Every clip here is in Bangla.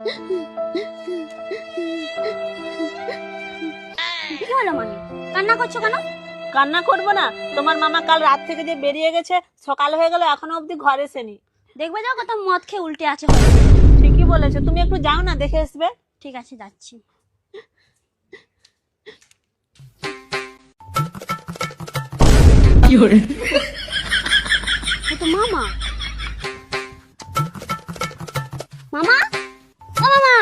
কি হলো মানে? কান্না করছো কেন? কান্না করবো না? তোমার মামা কাল রাত থেকে যে বেরিয়ে গেছে, সকাল হয়ে গেল এখনো অবধি ঘরে এসেনি। দেখবে যাও কত মদ খেয়ে উল্টে আছে হয়তো। ঠিকই বলেছো, তুমি একটু যাও না, দেখে আসবে। ঠিক আছে, যাচ্ছি। এ তো মামা। মামা, ও মামা,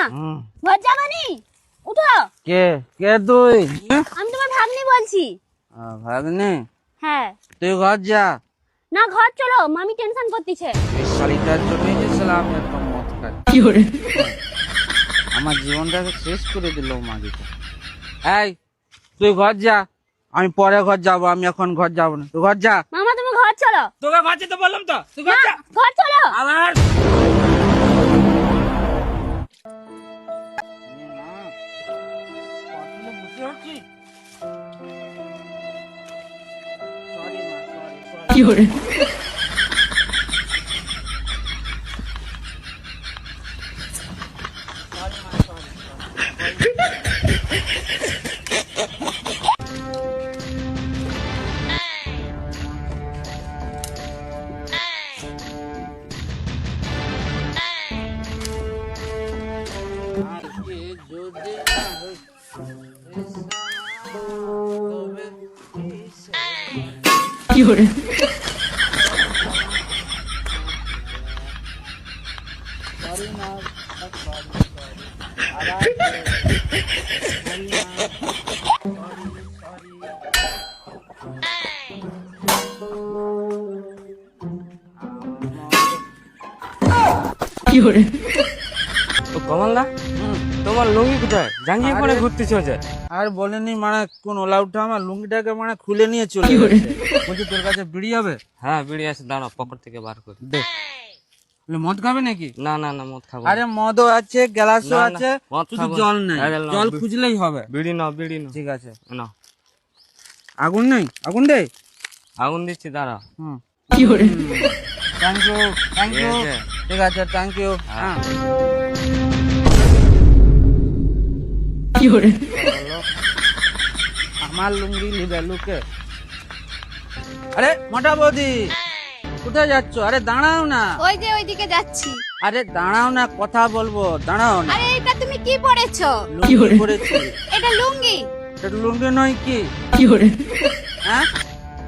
ঘর যাবানি? উঠো। কে কে তুই? আমি তোমার ভাগ্নি বলছি। ভাগ্নে, হ্যাঁ। তুই ঘর যা। না, ঘর চলো, মামি টেনশন করতেছে। এই শাড়িটার জন্যই যে শালা আমি এত মদ খাই। আমার জীবনটাকে শেষ করে দিল মাগিটা। এই তুই ঘর যা, আমি পরে ঘর যাব, আমি এখন ঘর যাব না, তুই ঘর যা। মামা তুমি ঘর চলো। তোকে ঘর যেতে বললাম তো, তুই ঘর যা। ঘর চলো। আবার কমলদা, তোমার লুঙ্গি কোথায়? জাঙ্গিয়ে পরে ঘুরতে চলছে। আর বলেনি মানে কোন ওলা উঠা আমার লুঙ্গিটাকে মানে খুলে নিয়ে চলে গেছে। বলছি তোর কাছে বিড়ি হবে? হ্যাঁ, বিড়ি আছে, দাঁড়াও পকেট থেকে বার করে। দে। বলে, মদ খাবে নাকি? না না না, মদ খাবো। আরে মদও আছে, গ্লাসও না, না, আছে, মদ শুধু খাবো। জল নেই। আরে নাও, জল খুঁজলেই হবে। বিড়ি নাও, বিড়ি নাও। ঠিক আছে, নাও, আগুন নেই? আগুন দে। আগুন দিচ্ছি, দাঁড়াও। হুম, থ্যাংক ইউ, থ্যাংক ইউ। ঠিক আছে। ঠিক আছে, থ্যাংক ইউ। হ্যাঁ। আমার লুঙ্গি নিবে লুকে। আরে মোটা বৌদি, কোথায় যাচ্ছ? আরে দাঁড়াও না। ওই যে ওইদিকে যাচ্ছি। আরে দাঁড়াও না, কথা বলবো, দাঁড়াও না। আরে এটা তুমি কি পরেছো? লুঙ্গি পরেছি। এটা লুঙ্গি। এটা লুঙ্গি নয় কি? হ্যাঁ,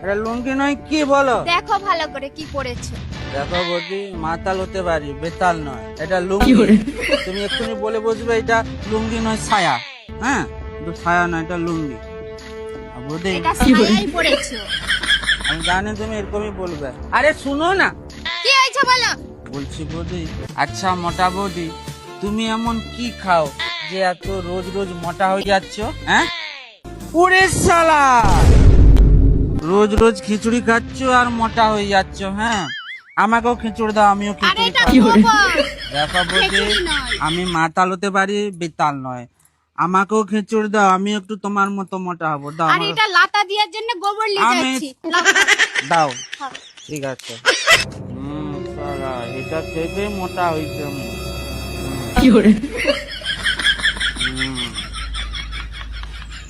এটা লুঙ্গি নয় কি বলো? দেখো ভালো করে কি পরেছো। দেখো বৌদি, মাতাল হতে পারি, বেতাল নয়। এটা লুঙ্গি। তুমি এক্ষুনি বলে বসবে এটা লুঙ্গি নয়, ছায়া। হ্যাঁ, কিন্তু ছায়া নয়, এটা লুঙ্গি। আর বৌদি, এটা সায়াই পরেছো। আমি জানি তুমি এরকমই বলবে। আরে শুনো না, কি হয়েছে বলো। বলছি বৌদি, আচ্ছা মোটা বৌদি, তুমি এমন কি খাও যে এত রোজ রোজ মোটা হয়ে যাচ্ছ? হ্যাঁ, পুরে শালা রোজ রোজ খিচুড়ি খাচ্ছ আর মোটা হয়ে যাচ্ছ। হ্যাঁ, আমাকেও খিচুড়ি দাও, আমিও আরে খিচুড়ি এটা খাবো। গোবর। দেখো বৌদি, খিচুড়ি নয়। আমি মাতাল হতে পারি, বেতাল নয়। আমাকেও খিচুড়ি দাও, আমি একটু তোমার মতো মোটা হবো। দাও আরে আমাকে। এটা লাতা দেওয়ার জন্য গোবর নিয়ে আমি- যাচ্ছি। দাও, ঠিক আছে। শালা, এটা খেতে মোটা হয়েছে আমি।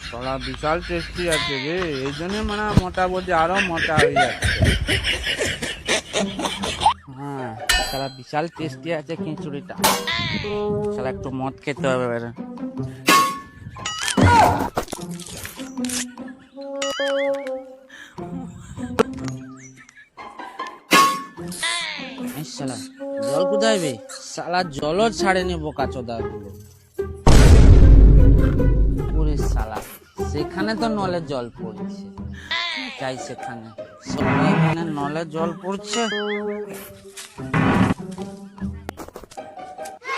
শালা বিশাল টেস্টি আছে রে, এই জন্য মানে মোটা বলছে, আরো মোটা হয়ে যাচ্ছে। হ্যাঁ, শালা বিশাল টেস্টি আছে খিচুড়িটা। শালা একটু মদ খেতে হবে এবারে। এই শালা জল কোথায় বে? শালা জলও ছাড়েনি বোকা চোদা গুলো। ওরে শালা, সেখানে তো নলে জল পড়ছে, যাই সেখানে। শালা, এখানে নলে জল পড়ছে।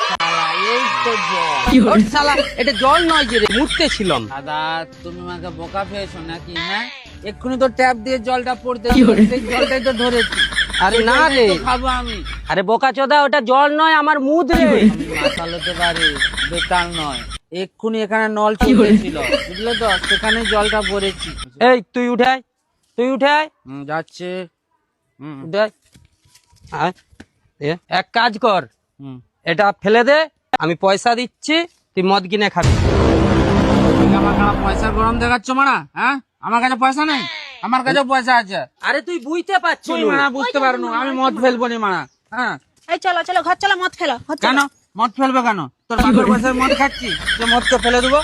শালা, এই তো জল। ওর শালা, এটা জল নয় যে রে, মুততে ছিলাম। দাদা, তুমি আমাকে বোকা পেয়েছো নাকি? হ্যাঁ, এক্ষুনি তো ট্যাপ দিয়ে জলটা পড়তে, সেই জলটাই তো ধরেছি। আরে না রে, তো খাবো আমি। আরে বোকা চোদা, ওটা জল নয়, আমার মুদ রে। আমি মাতাল হতে পারি, বেতাল নয়। এক্ষুনি এখানে নল চলতেছিল, বুঝলে তো, সেখানে জলটা পড়েছি। এই তুই উঠে আয়, তুই উঠে আয়, যাচ্ছে। উঠে আয়। আয়। এক কাজ কর, হুম, এটা ফেলে দে, আমি পয়সা দিচ্ছি, তুই মদ কিনে খাবি। তুমি আমার কাছে পয়সার গরম দেখাচ্ছ মারা, হ্যাঁ? আমার কাছে পয়সা নেই, আমার কাছে পয়সা আছে। আরে তুই বুঝতে পারছিস তুই মারা বুঝতে পারো, আমি মদ ফেলবো নি মারা। হ্যাঁ, এই চলো চলো ঘর চলো, মদ ফেলো ঘর চলো। কেন মদ ফেলবে কেন? তোর বাপের পয়সার মদ খাচ্ছি, যে মদকে ফেলে দেবো?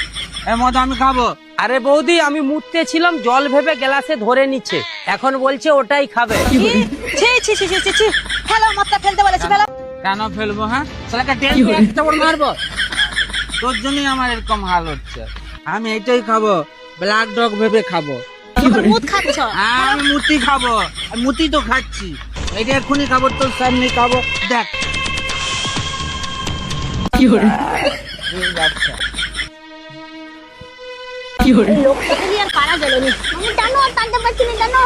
এই মদ আমি খাবো। আরে বৌদি, আমি মুততে ছিলাম, জল ভেবে গ্লাসে ধরে নিচ্ছে, এখন বলছে ওটাই খাবে। ছি ছি ছি ছি ছি, ছি। ফেলো মদটা, ফেলতে বলেছি ফেলো। কেন ফেলবো? হ্যাঁ, শালাকে টেনে একটা করে মারবো। তোর জন্যই আমার এরকম হাল হচ্ছে। আমি এটাই খাবো, ব্ল্যাক ডগ ভেবে খাবো। তোর মুদ খাচ্ছ। হ্যাঁ, আমি মুতি খাবো, আর মুতি তো খাচ্ছি। এটা এক্ষুনি খাবো, তোর সামনে খাবো, দেখ। লোকটাকে দিয়ে আর পারা গেল না। আমি জানো আর টানতে পারছি না জানো।